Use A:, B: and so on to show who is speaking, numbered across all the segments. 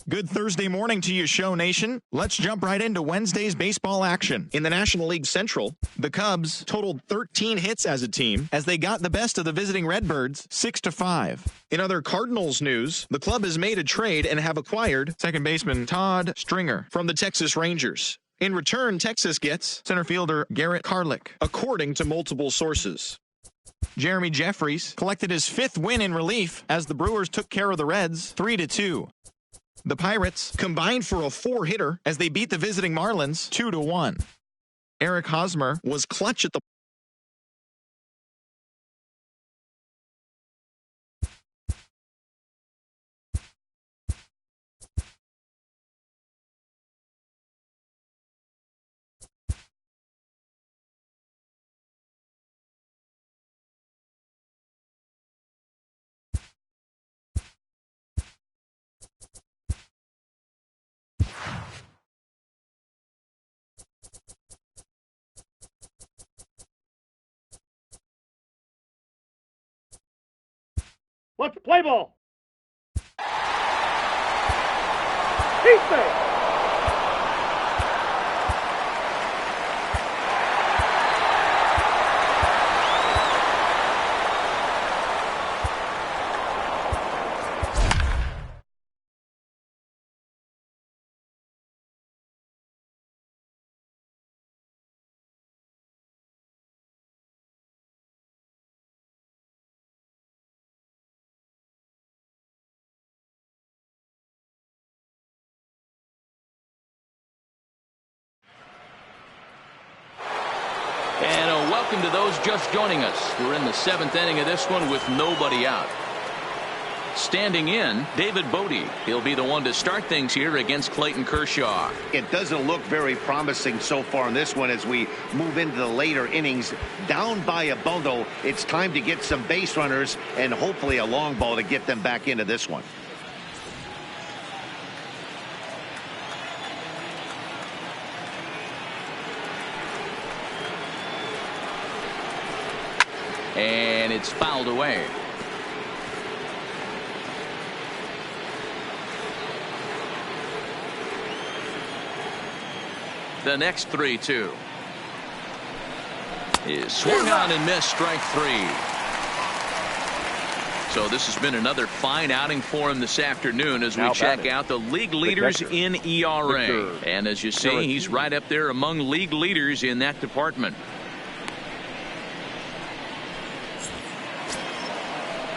A: Good Thursday morning to you, Show Nation. Let's jump right into Wednesday's baseball action. In the National League Central, the Cubs totaled 13 hits as a team as they got the best of the visiting Redbirds 6-5. In other Cardinals news, the club has made a trade and have acquired second baseman Todd Stringer from the Texas Rangers. In return, Texas gets center fielder Garrett Carlick, according to multiple sources. Jeremy Jeffries collected his 5th win in relief as the Brewers took care of the Reds 3-2. The Pirates combined for a 4-hitter as they beat the visiting Marlins 2-1. Eric Hosmer was clutch at the
B: Let's play ball. Heat me.
C: And welcome to those just joining us. We're in the 7th inning of this one with nobody out. Standing in, David Bodie. He'll be the one to start things here against Clayton Kershaw.
D: It doesn't look very promising so far in this one as we move into the later innings. Down by a bundle, it's time to get some base runners and hopefully a long ball to get them back into this one.
C: And it's fouled away. The next 3-2 is swung on and missed, strike 3. So this has been another fine outing for him this afternoon as we check out the league leaders in ERA. And as you see, he's right up there among league leaders in that department.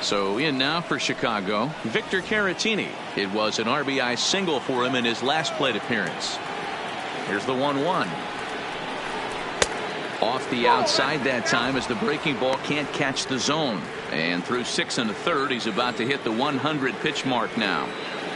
C: So in now for Chicago, Victor Caratini. It was an RBI single for him in his last plate appearance. Here's the 1-1. Off the outside that time as the breaking ball can't catch the zone. And through 6 1/3, he's about to hit the 100 pitch mark now.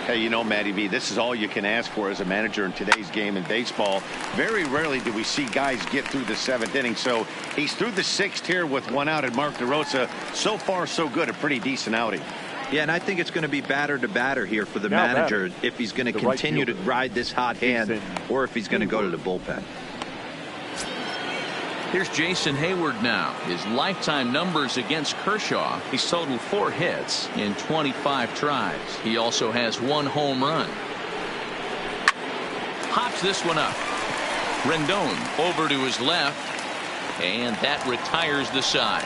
D: Hey, you know, Matty B, this is all you can ask for as a manager in today's game in baseball. Very rarely do we see guys get through the 7th inning. So he's through the 6th here with 1 out, and Mark DeRosa, so far so good, a pretty decent outing.
E: Yeah, and I think it's going to be batter to batter here for the manager if he's going to continue to ride this hot hand or if he's going to go to the bullpen.
C: Here's Jason Hayward now. His lifetime numbers against Kershaw. He's totaled 4 hits in 25 tries. He also has 1 home run. Hops this one up. Rendon over to his left. And that retires the side.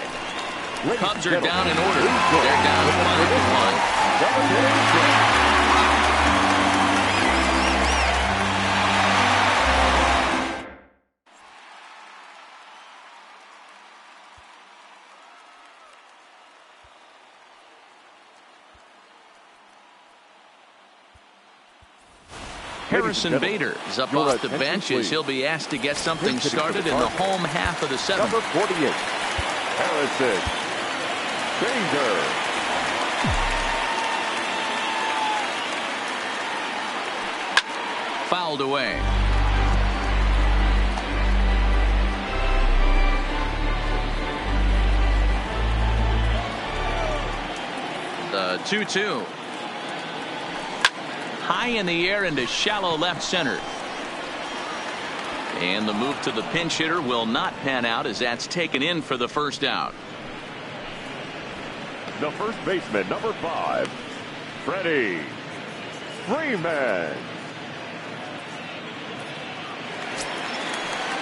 C: Cubs are down in order. They're down 5-1. Harrison Bader is up off the bench as he'll be asked to get something started in the home half of the 7th.
B: Number 48, Harrison Bader.
C: Fouled away. The 2-2. High in the air into shallow left center. And the move to the pinch hitter will not pan out as that's taken in for the first out.
B: The first baseman, number 5, Freddie Freeman.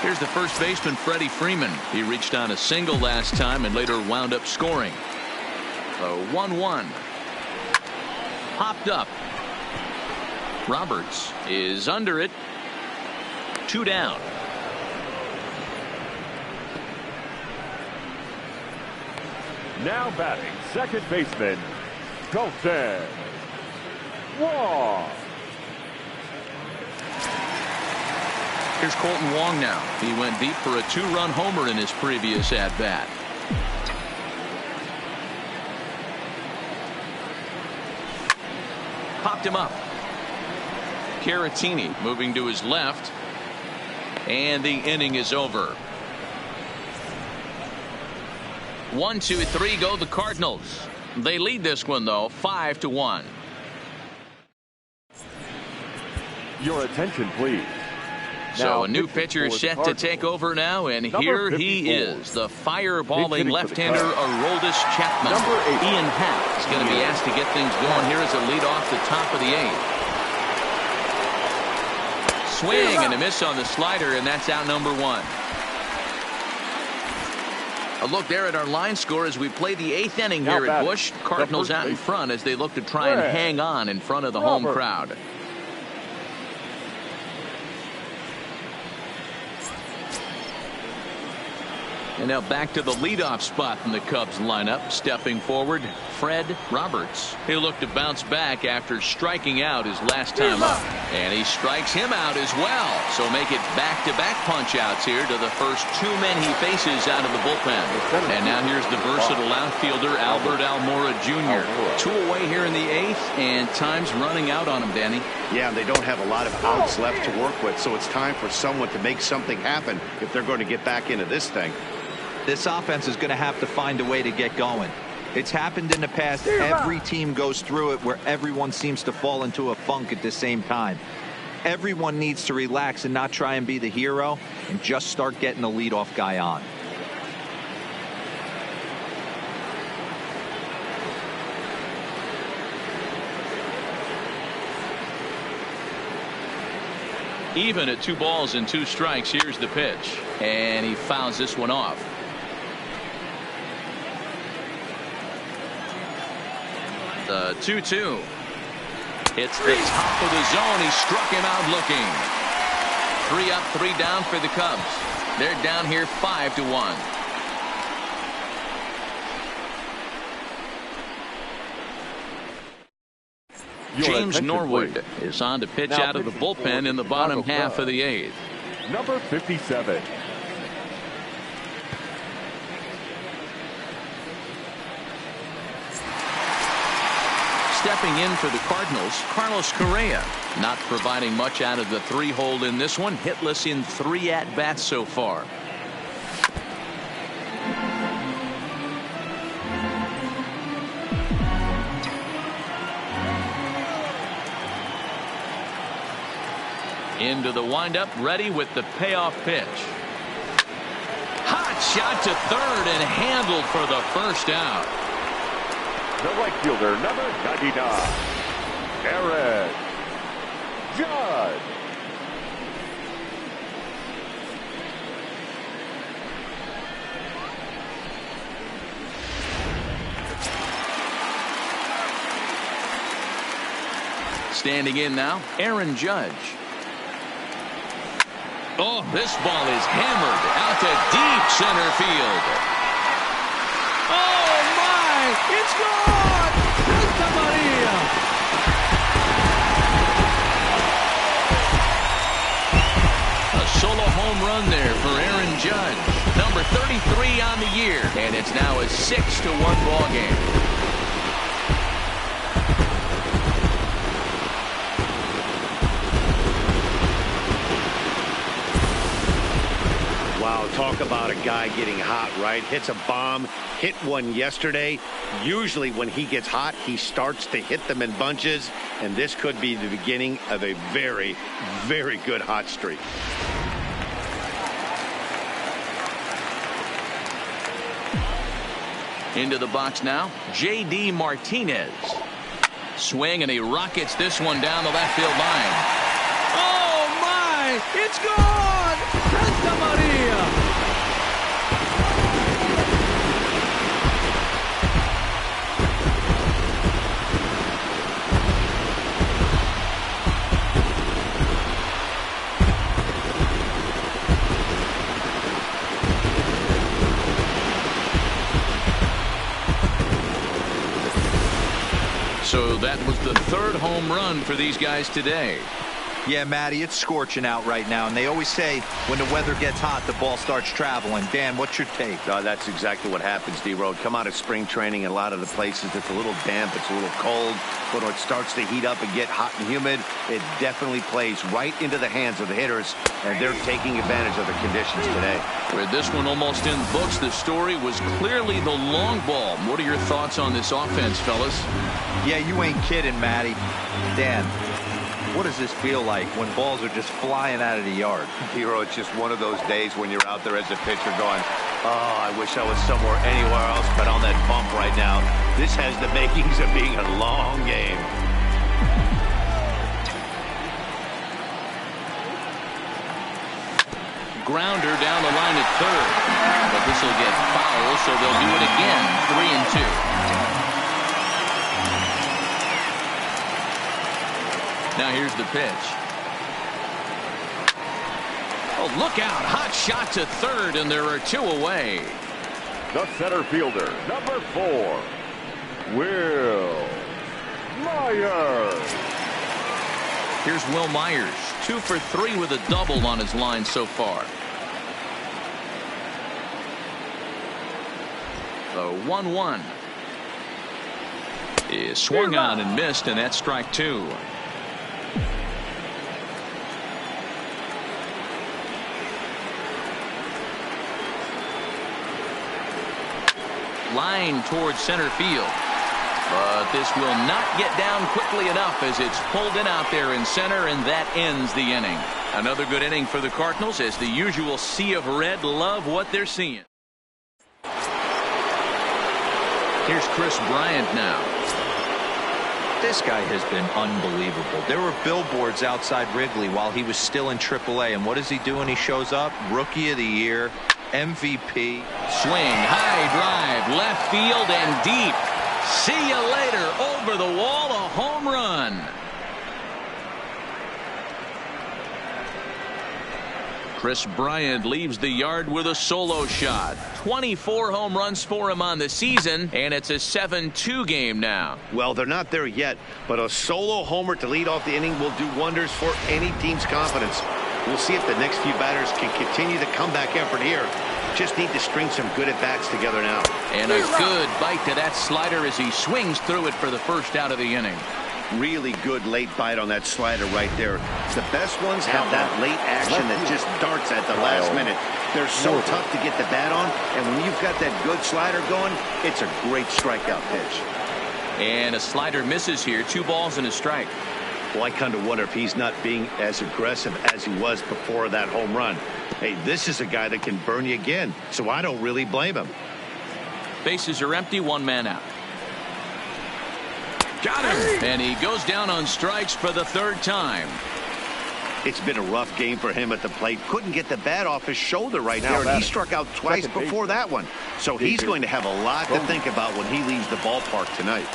C: Here's the first baseman, Freddie Freeman. He reached on a single last time and later wound up scoring. A 1-1. Popped up. Roberts is under it. 2 down.
B: Now batting, second baseman, Colton Wong.
C: Here's Colton Wong now. He went deep for a 2-run homer in his previous at-bat. Popped him up. Caratini moving to his left. And the inning is over. 1, 2, 3 go the Cardinals. They lead this one, though, 5-1.
B: Your attention, please.
C: So a new pitcher set to take over now, and here he is, the fireballing left-hander Aroldis Chapman. Ian Happ is going to be asked to get things going here as a lead off the top of the 8th. Swing and a miss on the slider, and that's out number 1. A look there at our line score as we play the 8th inning here at Busch. Cardinals out in front as they look to try and hang on in front of the home crowd. And now back to the leadoff spot in the Cubs lineup. Stepping forward, Fred Roberts. He'll look to bounce back after striking out his last time up. And he strikes him out as well. So make it back-to-back punch-outs here to the first 2 men he faces out of the bullpen. And now here's the versatile outfielder Albert Almora Jr. 2 away here in the 8th, and time's running out on him, Danny.
D: Yeah, they don't have a lot of outs left to work with, so it's time for someone to make something happen if they're going to get back into this thing.
E: This offense is going to have to find a way to get going. It's happened in the past. Every team goes through it where everyone seems to fall into a funk at the same time. Everyone needs to relax and not try and be the hero and just start getting the leadoff guy on.
C: Even at 2 balls and 2 strikes, here's the pitch. And he fouls this one off. The 2-2. Hits the top of the zone. He struck him out looking. 3 up, 3 down for the Cubs. They're down here 5-1. James Norwood is on to pitch out of the bullpen in the bottom half of the 8th.
B: Number 57.
C: Stepping in for the Cardinals, Carlos Correa. Not providing much out of the 3-hole in this one. Hitless in 3 at-bats so far. Into the windup, ready with the payoff pitch. Hot shot to third and handled for the first out.
B: The right fielder, number 99, Aaron Judge.
C: Standing in now, Aaron Judge. Oh, this ball is hammered out to deep center field. Oh, my! It's gone! Santa Maria! A solo home run there for Aaron Judge. Number 33 on the year. And it's now a 6-1 ball game.
D: Wow, talk about a guy getting hot, right? Hits a bomb, hit one yesterday. Usually when he gets hot, he starts to hit them in bunches, and this could be the beginning of a very, very good hot streak.
C: Into the box now, J.D. Martinez. Swing, and he rockets this one down the left field line. Oh, my! It's gone! Santa Maria! So that was the third home run for these guys today.
E: Yeah, Matty, it's scorching out right now, and they always say when the weather gets hot, the ball starts traveling. Dan, what's your take?
D: That's exactly what happens, D-Road. Come out of spring training in a lot of the places, it's a little damp, it's a little cold, but when it starts to heat up and get hot and humid, it definitely plays right into the hands of the hitters, and they're taking advantage of the conditions today.
C: With this one almost in books, the story was clearly the long ball. What are your thoughts on this offense, fellas?
E: Yeah, you ain't kidding, Matty. Dan, what does this feel like when balls are just flying out of the yard?
D: Hero, it's just one of those days when you're out there as a pitcher going, oh, I wish I was somewhere anywhere else but on that bump right now. This has the makings of being a long game.
C: Grounder down the line at third. But this will get foul, so they'll do it again. 3-2. Now here's the pitch. Oh, look out. Hot shot to third, and there are two away.
B: The center fielder, number 4, Will Myers.
C: Here's Will Myers, 2 for 3 with a double on his line so far. The 1-1 is swung on and missed, and that's strike 2. Line towards center field, but this will not get down quickly enough as it's pulled in out there in center, and that ends the inning. Another good inning for the Cardinals as the usual sea of red love what they're seeing. Here's Chris Bryant now.
E: This guy has been unbelievable. There were billboards outside Wrigley while he was still in AAA, and what is he doing? He shows up, Rookie of the Year, MVP.
C: Swing, high drive, left field and deep. See you later. Over the wall, a home run. Chris Bryant leaves the yard with a solo shot. 24 home runs for him on the season, and it's a 7-2 game now.
D: Well, they're not there yet, but a solo homer to lead off the inning will do wonders for any team's confidence. We'll see if the next few batters can continue the comeback effort here. Just need to string some good at-bats together now.
C: And a good bite to that slider as he swings through it for the first out of the inning.
D: Really good late bite on that slider right there. The best ones have that late action that just darts at the last minute. They're so tough to get the bat on, and when you've got that good slider going, it's a great strikeout pitch.
C: And a slider misses here. 2 balls and a strike.
D: Well, I kind of wonder if he's not being as aggressive as he was before that home run. Hey, this is a guy that can burn you again, so I don't really blame him.
C: Bases are empty, 1 man out. Got him! And he goes down on strikes for the 3rd time.
D: It's been a rough game for him at the plate. Couldn't get the bat off his shoulder right there, and he struck out twice before that one. So he's going to have a lot to think about when he leaves the ballpark tonight.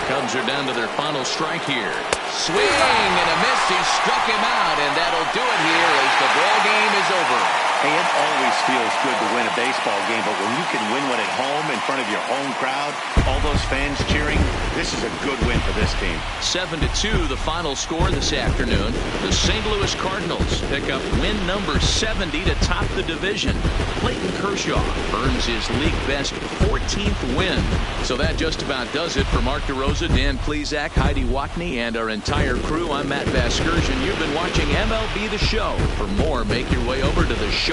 C: Cubs are down to their final strike here. Swing and a miss. He struck him out, and that'll do it here as the ball game is over.
D: Hey, it always feels good to win a baseball game, but when you can win one at home in front of your home crowd, all those fans cheering, this is a good win for this team.
C: 7-2 the final score this afternoon. The St. Louis Cardinals pick up win number 70 to top the division. Clayton Kershaw earns his league best 14th win. So that just about does it for Mark DeRosa, Dan Plesac, Heidi Watney, and our entire crew. I'm Matt Vasgersian. You've been watching MLB The Show. For more, make your way over to theshownation.com.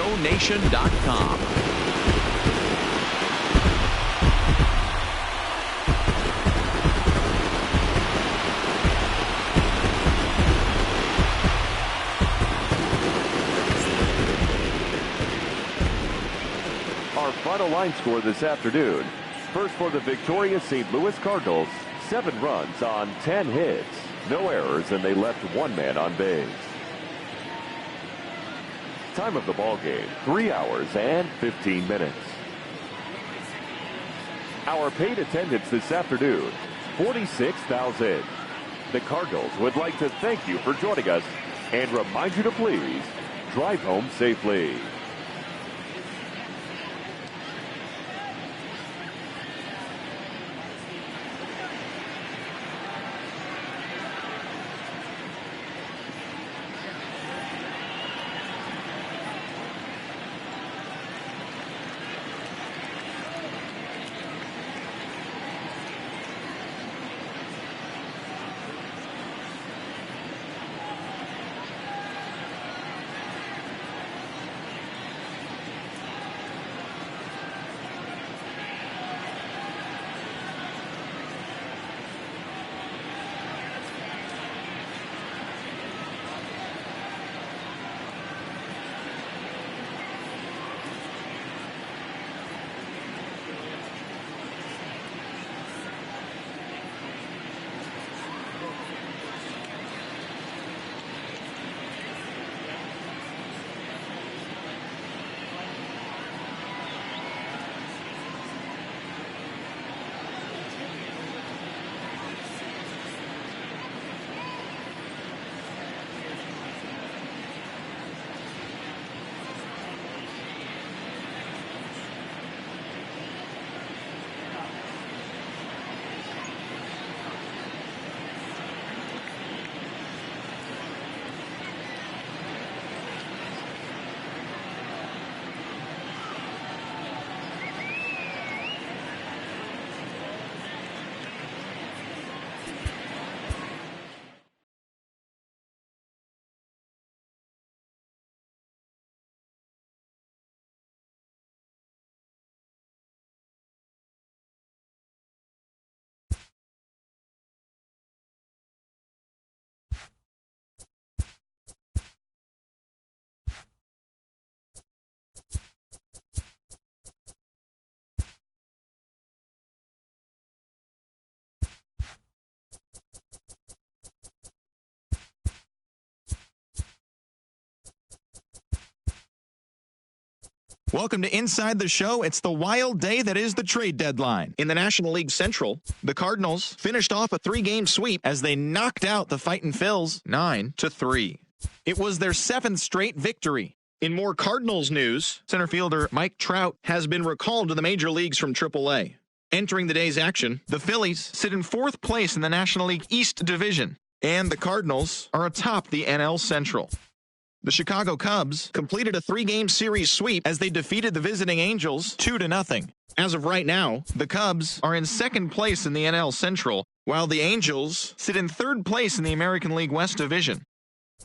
B: final line score this afternoon. First for the victorious St. Louis Cardinals, 7 runs on 10 hits. No errors, and they left 1 man on base. Time of the ball game, 3 hours and 15 minutes. Our paid attendance this afternoon, 46,000. The Cardinals would like to thank you for joining us and remind you to please drive home safely.
A: Welcome to Inside the Show. It's the wild day that is the trade deadline. In the National League Central, the Cardinals finished off a 3-game sweep as they knocked out the Fightin' Phils 9-3. It was their 7th straight victory. In more Cardinals news, center fielder Mike Trout has been recalled to the major leagues from AAA. Entering the day's action, the Phillies sit in 4th place in the National League East Division, and the Cardinals are atop the NL Central. The Chicago Cubs completed a 3-game series sweep as they defeated the visiting Angels 2-0. As of right now, the Cubs are in 2nd place in the NL Central, while the Angels sit in 3rd place in the American League West Division.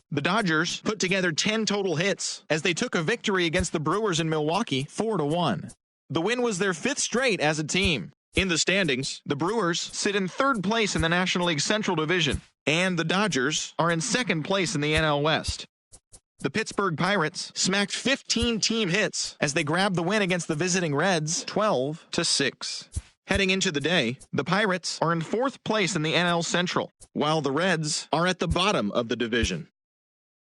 A: The Dodgers put together 10 total hits as they took a victory against the Brewers in Milwaukee 4-1. The win was their 5th straight as a team. In the standings, the Brewers sit in 3rd place in the National League Central Division, and the Dodgers are in 2nd place in the NL West. The Pittsburgh Pirates smacked 15 team hits as they grabbed the win against the visiting Reds 12-6. Heading into the day, the Pirates are in 4th place in the NL Central, while the Reds are at the bottom of the division.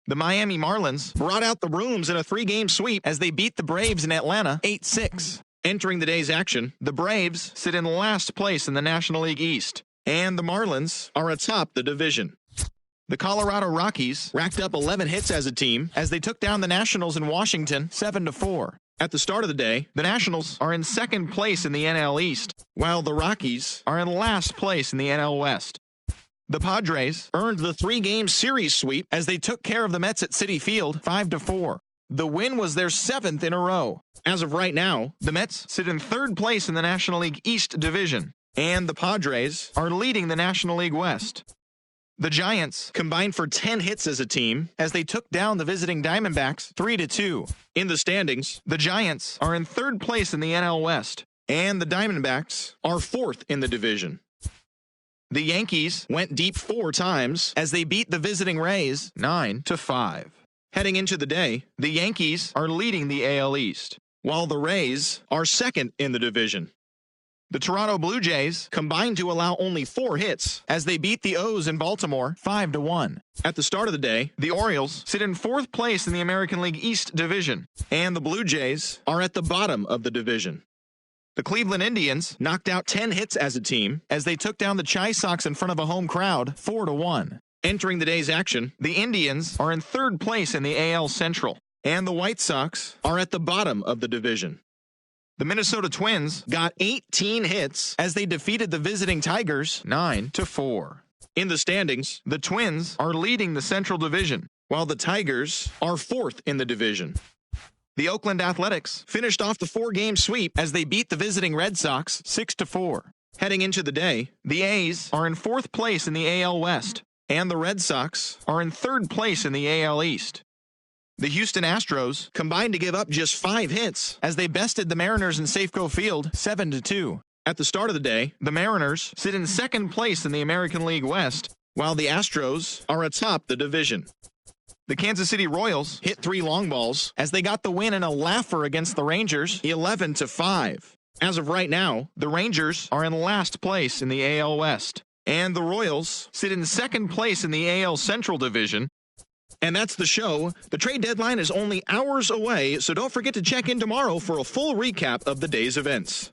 A: The Miami Marlins brought out the rooms in a 3-game sweep as they beat the Braves in Atlanta 8-6. Entering the day's action, the Braves sit in last place in the National League East, and the Marlins are atop the division. The Colorado Rockies racked up 11 hits as a team as they took down the Nationals in Washington 7-4. At the start of the day, the Nationals are in 2nd place in the NL East, while the Rockies are in last place in the NL West. The Padres earned the 3-game series sweep as they took care of the Mets at Citi Field 5-4. The win was their 7th in a row. As of right now, the Mets sit in 3rd place in the National League East Division, and the Padres are leading the National League West. The Giants combined for 10 hits as a team as they took down the visiting Diamondbacks 3-2. In the standings, the Giants are in 3rd place in the NL West, and the Diamondbacks are 4th in the division. The Yankees went deep 4 times as they beat the visiting Rays 9-5. Heading into the day, the Yankees are leading the AL East. while the Rays are second in the division. The Toronto Blue Jays combined to allow only 4 hits as they beat the O's in Baltimore 5-1. At the start of the day, the Orioles sit in 4th place in the American League East Division, and the Blue Jays are at the bottom of the division. The Cleveland Indians knocked out 10 hits as a team as they took down the Chi Sox in front of a home crowd 4-1. Entering the day's action, the Indians are in 3rd place in the AL Central, and the White Sox are at the bottom of the division. The Minnesota Twins got 18 hits as they defeated the visiting Tigers 9-4. In the standings, the Twins are leading the Central Division, while the Tigers are 4th in the division. The Oakland Athletics finished off the 4-game sweep as they beat the visiting Red Sox 6-4. Heading into the day, the A's are in 4th place in the AL West, and the Red Sox are in 3rd place in the AL East. The Houston Astros combined to give up just 5 hits as they bested the Mariners in Safeco Field 7-2. At the start of the day, the Mariners sit in 2nd place in the American League West, while the Astros are atop the division. The Kansas City Royals hit 3 long balls as they got the win in a laugher against the Rangers 11-5. As of right now, the Rangers are in last place in the AL West, and the Royals sit in 2nd place in the AL Central Division. And that's the show. The trade deadline is only hours away, so don't forget to check in tomorrow for a full recap of the day's events.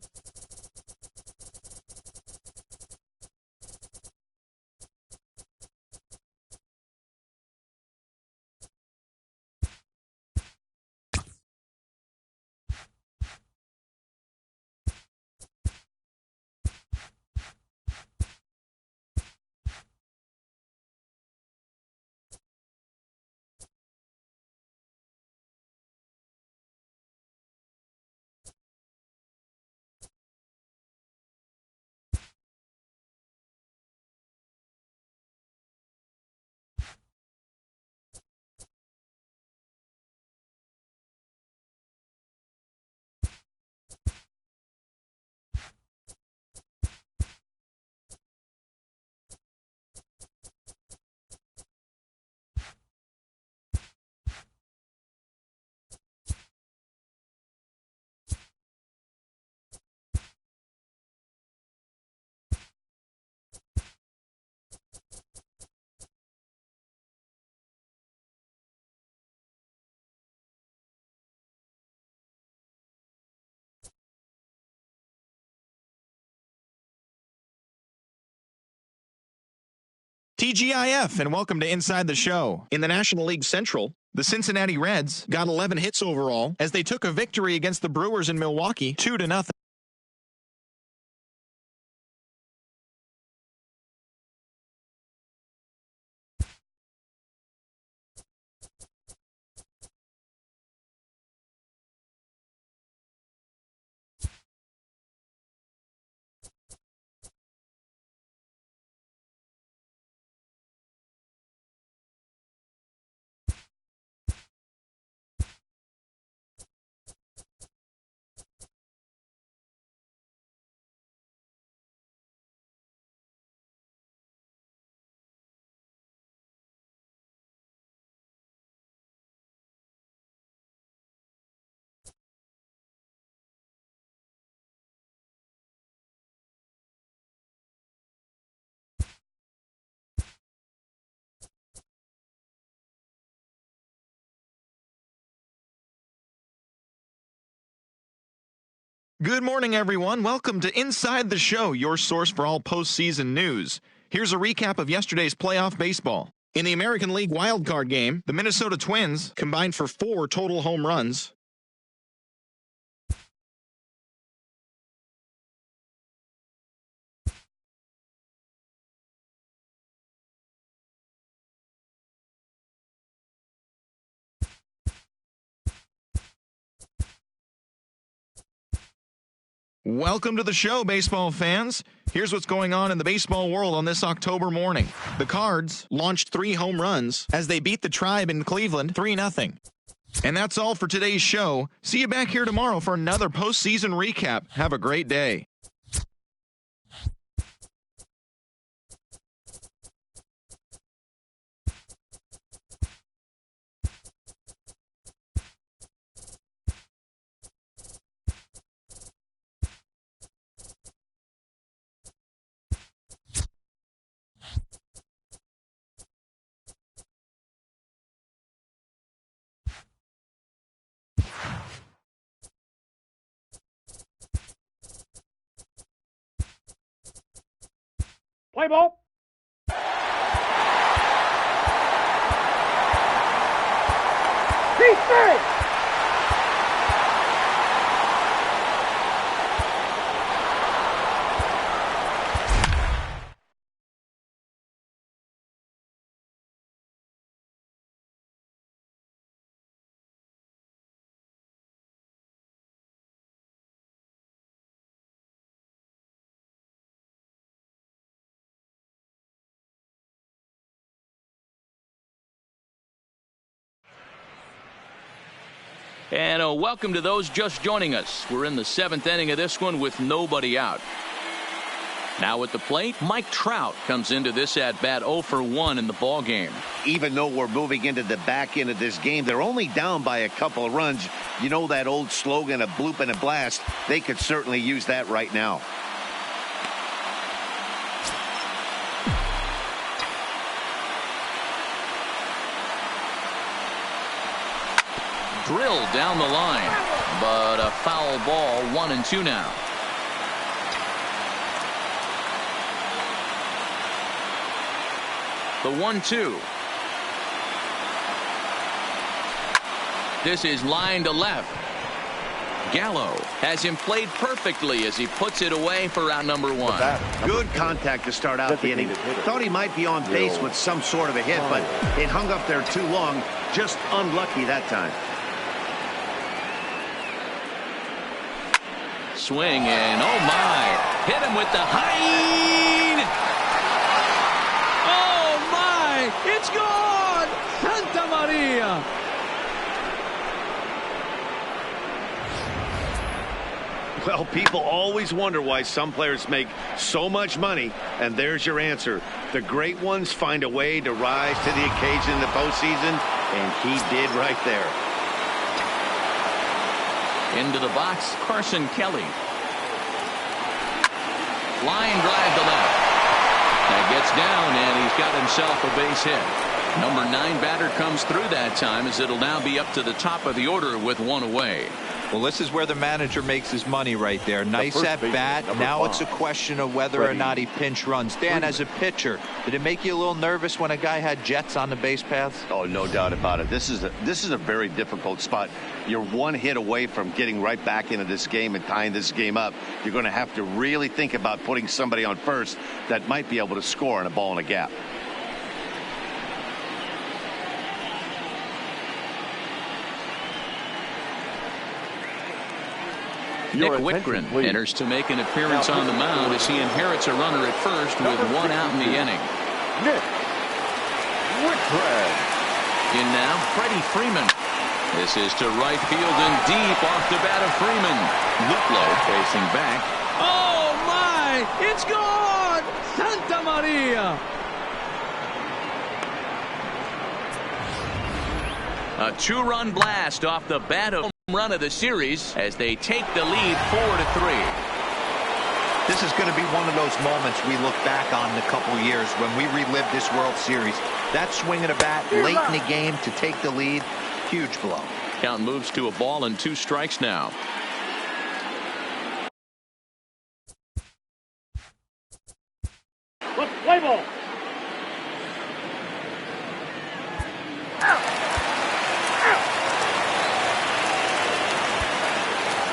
A: TGIF, and welcome to Inside the Show. In the National League Central, the Cincinnati Reds got 11 hits overall as they took a victory against the Brewers in Milwaukee 2-0. Good morning, everyone. Welcome to Inside the Show, your source for all postseason news. Here's a recap of yesterday's playoff baseball. In the American League wildcard game, the Minnesota Twins combined for 4 total home runs. Welcome to the show, baseball fans. Here's what's going on in the baseball world on this October morning. The Cards launched 3 home runs as they beat the Tribe in Cleveland 3-0. And that's all for today's show. See you back here tomorrow for another postseason recap. Have a great day.
F: Play ball. Defense.
C: And welcome to those just joining us. We're in the 7th inning of this one with nobody out. Now at the plate, Mike Trout comes into this at-bat 0 for 1 in the ball game.
D: Even though we're moving into the back end of this game, they're only down by a couple of runs. You know that old slogan, a bloop and a blast? They could certainly use that right now.
C: Drilled down the line, but a foul ball, 1-2 now. The 1-2. This is line to left. Gallo has him played perfectly as he puts it away for out number 1.
D: Good contact to start out the inning. Thought he might be on base with some sort of a hit, but it hung up there too long. Just unlucky that time.
C: Swing and oh my, hit him with the high. Oh my, it's gone. Santa Maria.
D: Well, people always wonder why some players make so much money, and there's your answer. The great ones find a way to rise to the occasion in the postseason, and he did right there.
C: Into the box, Carson Kelly. Line drive to left. That gets down, and he's got himself a base hit. Number 9 batter comes through that time, as it'll now be up to the top of the order with 1 away.
E: Well, this is where the manager makes his money right there. Nice at bat. Now it's a question of whether or not he pinch runs. Dan, as a pitcher, did it make you a little nervous when a guy had jets on the base paths?
D: Oh, no doubt about it. This is a very difficult spot. You're 1 hit away from getting right back into this game and tying this game up. You're going to have to really think about putting somebody on first that might be able to score on a ball in a gap.
C: Nick Whitgren enters to make an appearance on the mound as he inherits a runner at first with 1 out in the inning.
B: Nick Whitgren.
C: In now, Freddie Freeman. This is to right field and deep off the bat of Freeman. Luplow facing back. Oh my! It's gone! Santa Maria! A 2-run blast off the bat of run of the series as they take the lead 4-3.
E: This is going to be one of those moments we look back on in a couple years when we relive this World Series. That swing of the bat late in the game to take the lead, huge blow.
C: Count moves to a ball and 2 strikes now.
F: Let's play ball.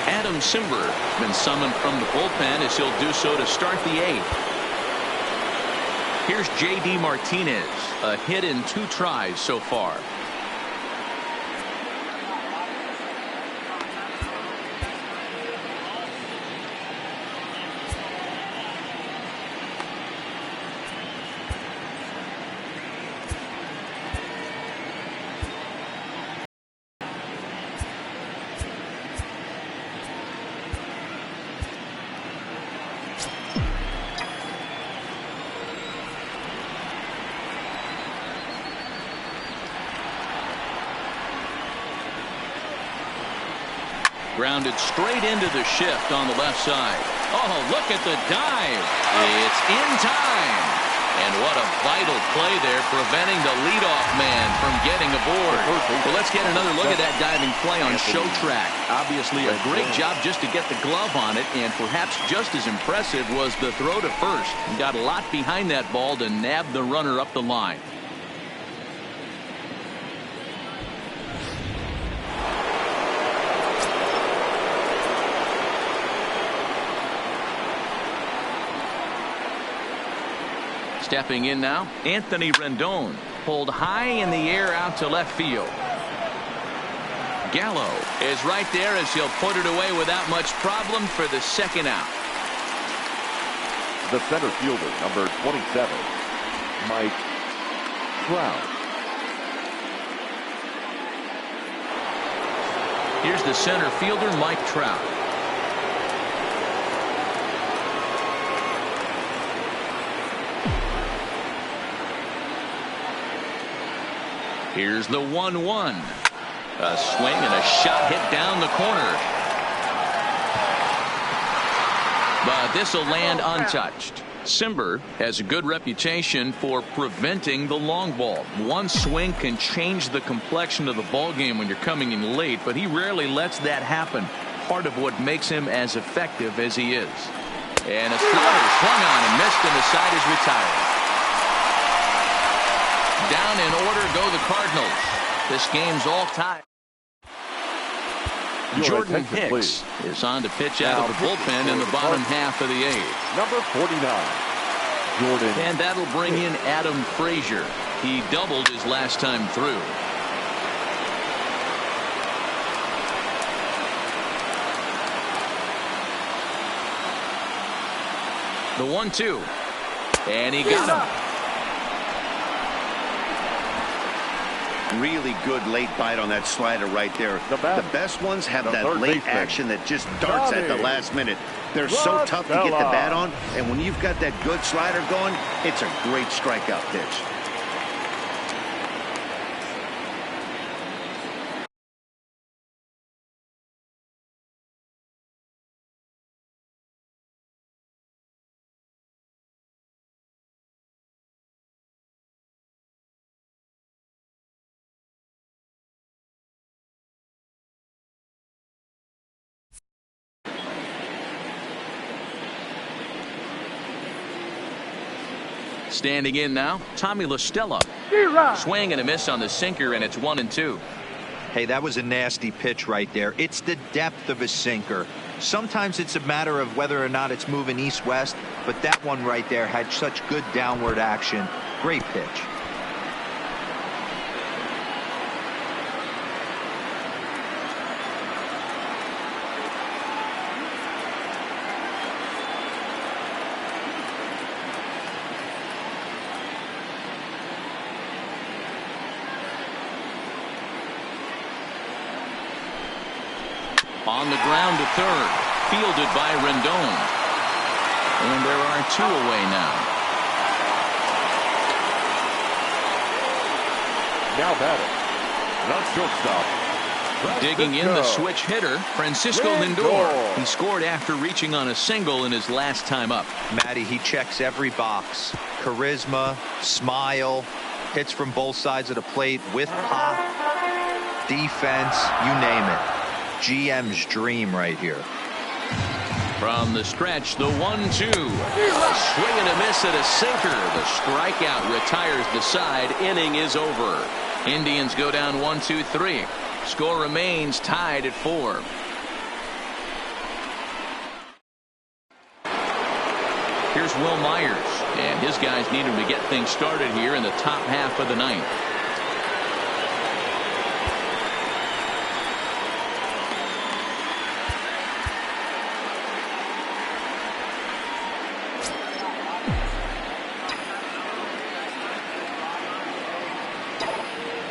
C: Adam Simber been summoned from the bullpen as he'll do so to start the 8th. Here's J.D. Martinez, a hit in 2 tries so far. Grounded straight into the shift on the left side. Oh, look at the dive. It's in time. And what a vital play there, preventing the leadoff man from getting aboard. Well, Let's get another look at that diving play on show track. Obviously a great job just to get the glove on it, and perhaps just as impressive was the throw to first. He got a lot behind that ball to nab the runner up the line. Stepping in now, Anthony Rendon. Pulled high in the air out to left field. Gallo is right there as he'll put it away without much problem for the second out.
B: The center fielder, number 27, Mike Trout.
C: Here's the center fielder, Mike Trout. Here's the 1-1. A swing and a shot hit down the corner. But this will land untouched. Cimber has a good reputation for preventing the long ball. One swing can change the complexion of the ball game when you're coming in late, but he rarely lets that happen. Part of what makes him as effective as he is. And a slider swung on and missed, and the side is retired. Down in order go the Cardinals. This game's all tied. Jordan Hicks is on to pitch out of the bullpen in the bottom half of the eighth.
B: Number 49, Jordan.
C: And that'll bring in Adam Frazier. He doubled his last time through. The 1-2. And he got him.
D: Really good late bite on that slider right there. The best ones have that late action that just darts at the last minute. They're so tough to get the bat on, and when you've got that good slider going, it's a great strikeout pitch.
C: Standing in now, Tommy La Stella. Swing and a miss on the sinker, and it's 1-2.
E: Hey, that was a nasty pitch right there. It's the depth of a sinker. Sometimes it's a matter of whether or not it's moving east-west, but that one right there had such good downward action. Great pitch.
C: On the ground to third, fielded by Rendon. And there are two away now.
B: Now batting, not shortstop.
C: Digging in the switch hitter, Francisco Lindor. He scored after reaching on a single in his last time up.
E: Matty, he checks every box. Charisma, smile, hits from both sides of the plate with pop, defense, you name it. GM's dream right here.
C: From the stretch, the 1-2. A swing and a miss at a sinker. The strikeout retires the side. Inning is over. Indians go down 1-2-3. Score remains tied at 4. Here's Will Myers, and his guys need him to get things started here in the top half of the ninth.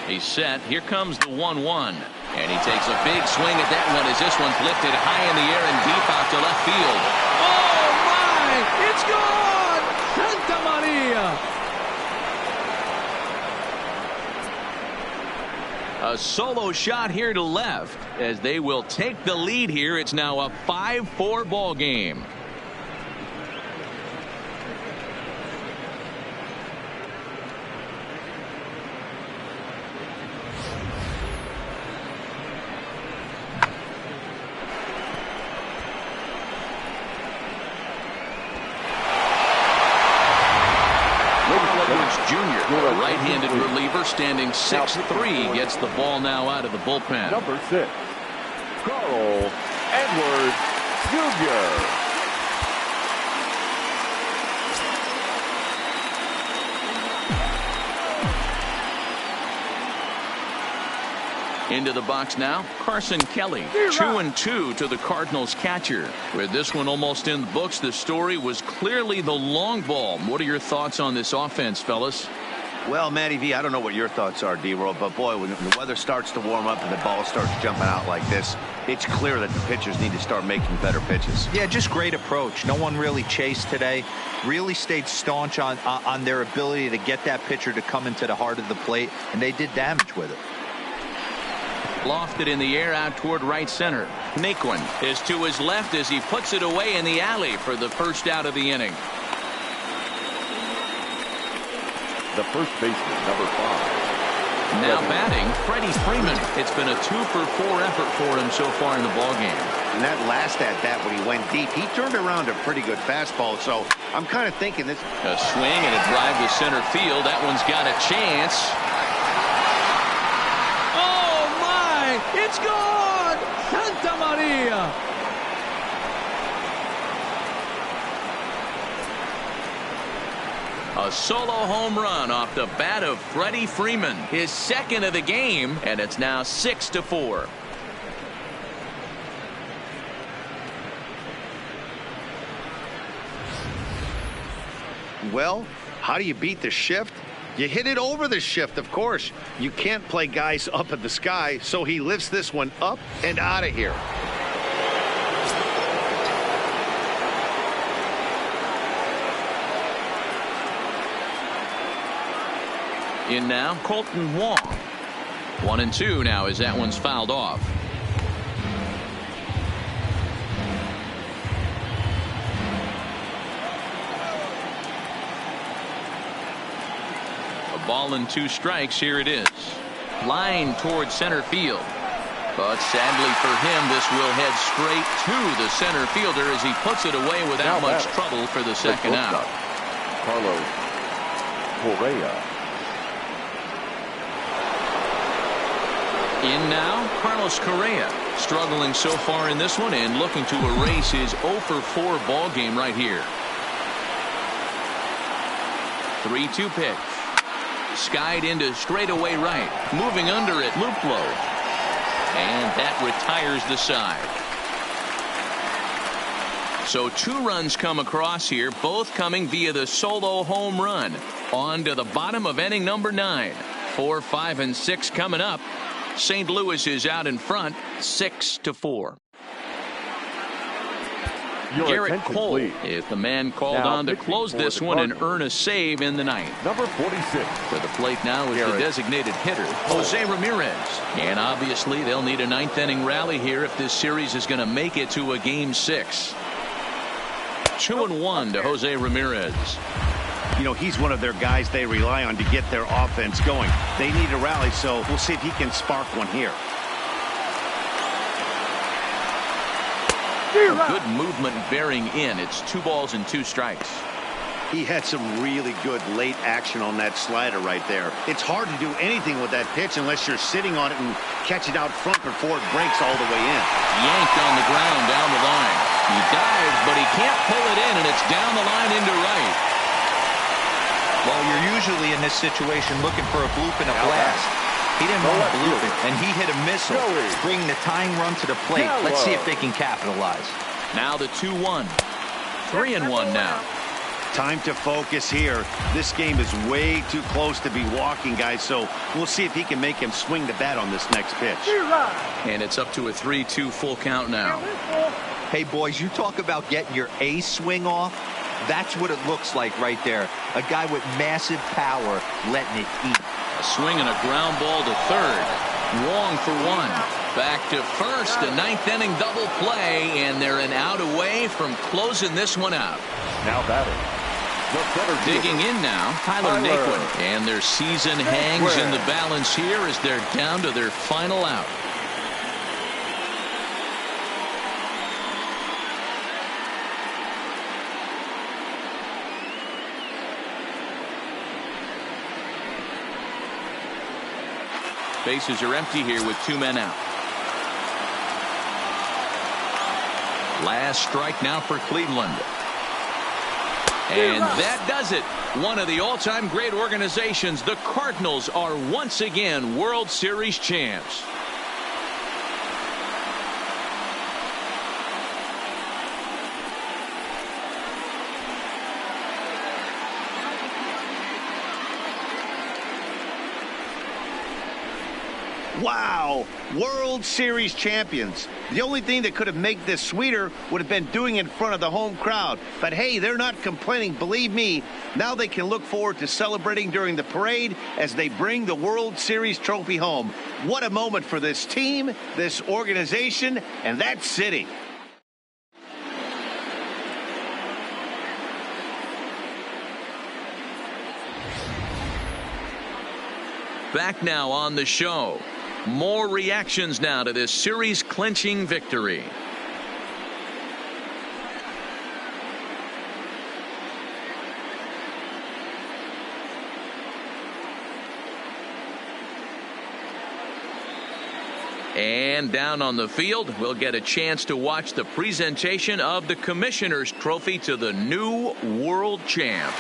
C: He's set. Here comes the 1-1. And he takes a big swing at that one as this one's lifted high in the air and deep out to left field. Oh, my! It's gone! Santa Maria! A solo shot here to left as they will take the lead here. It's now a 5-4 ball game. right-handed reliever standing 6'3", gets the ball now out of the bullpen.
B: Number 6, Carl Edwards Jr.
C: Into the box now, Carson Kelly. 2-2 to the Cardinals catcher. With this one almost in the books, the story was clearly the long ball. What are your thoughts on this offense, fellas?
D: Well, Matty V, I don't know what your thoughts are, D-Roll, but boy, when the weather starts to warm up and the ball starts jumping out like this, it's clear that the pitchers need to start making better pitches.
E: Yeah, just great approach. No one really chased today. Really stayed staunch on their ability to get that pitcher to come into the heart of the plate, and they did damage with it.
C: Lofted in the air out toward right center. Naquin is to his left as he puts it away in the alley for the first out of the inning.
B: The first baseman, number 5.
C: Now batting, Freddie Freeman. It's been a 2-for-4 effort for him so far in the ballgame.
D: And that last at-bat when he went deep, he turned around a pretty good fastball, so I'm kind of thinking this.
C: A swing and a drive to center field. That one's got a chance.
F: It's gone! Santa Maria!
C: A solo home run off the bat of Freddie Freeman. His second of the game, and it's now 6-4.
D: Well, how do you beat the shift? You hit it over the shift, of course. You can't play guys up at the sky, so he lifts this one up and out of here.
C: In now, Colton Wong. 1-2 now as that one's fouled off. Ball and 2 strikes. Here it is. Line towards center field. But sadly for him, this will head straight to the center fielder as he puts it away without much trouble for the second out.
B: Carlos Correa.
C: In now, Carlos Correa. Struggling so far in this one and looking to erase his 0-for-4 ball game right here. 3-2 pitch. Skied into straightaway right. Moving under it, Luplow. And that retires the side. So 2 runs come across here, both coming via the solo home run. On to the bottom of inning number 9. 4, 5, and 6 coming up. St. Louis is out in front, 6-4. Garrett Cole
B: please.
C: is the man called
B: now
C: on to close this one and earn a save in the ninth.
B: Number 46.
C: To the plate now is the designated hitter, Jose Ramirez. And obviously they'll need a 9th inning rally here if this series is going to make it to a game 6. 2-1 to Jose Ramirez.
D: You know, he's one of their guys they rely on to get their offense going. They need a rally, so we'll see if he can spark one here.
C: Good movement bearing in. It's 2 balls and 2 strikes.
D: He had some really good late action on that slider right there. It's hard to do anything with that pitch unless you're sitting on it and catch it out front before it breaks all the way in.
C: Yanked on the ground down the line. He dives, but he can't pull it in, and it's down the line into right.
E: Well, you're usually in this situation looking for a bloop and a blast. He didn't want to bloop it, and he hit a missile, bringing the tying run to the plate. Let's see if they can capitalize.
C: Now the 2-1. 3-1 now.
D: Time to focus here. This game is way too close to be walking, guys, so we'll see if he can make him swing the bat on this next pitch.
C: And it's up to a 3-2 full count now.
E: Hey, boys, you talk about getting your A swing off. That's what it looks like right there. A guy with massive power letting it eat.
C: A swing and a ground ball to third. Wong for 1. Back to first. A 9th inning double play, and they're an out away from closing this one out.
B: Now batting.
C: Digging in now, Tyler Naquin. And their season hangs in the balance here as they're down to their final out. Bases are empty here with 2 men out. Last strike now for Cleveland. And that does it. One of the all-time great organizations, the Cardinals, are once again World Series champs.
D: Wow, World Series champions. The only thing that could have made this sweeter would have been doing it in front of the home crowd. But hey, they're not complaining, believe me. Now they can look forward to celebrating during the parade as they bring the World Series trophy home. What a moment for this team, this organization, and that city.
C: Back now on the show. More reactions now to this series-clinching victory. And down on the field, we'll get a chance to watch the presentation of the Commissioner's Trophy to the new world champs.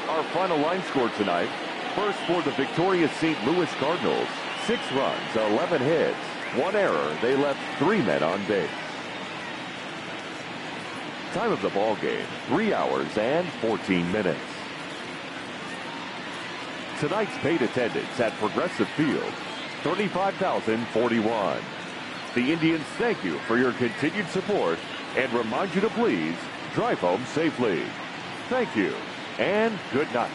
B: Our final line score tonight. First for the victorious St. Louis Cardinals. 6 runs, 11 hits, 1 error. They left 3 men on base. Time of the ball game, 3 hours and 14 minutes. Tonight's paid attendance at Progressive Field, 35,041. The Indians thank you for your continued support and remind you to please drive home safely. Thank you and good night.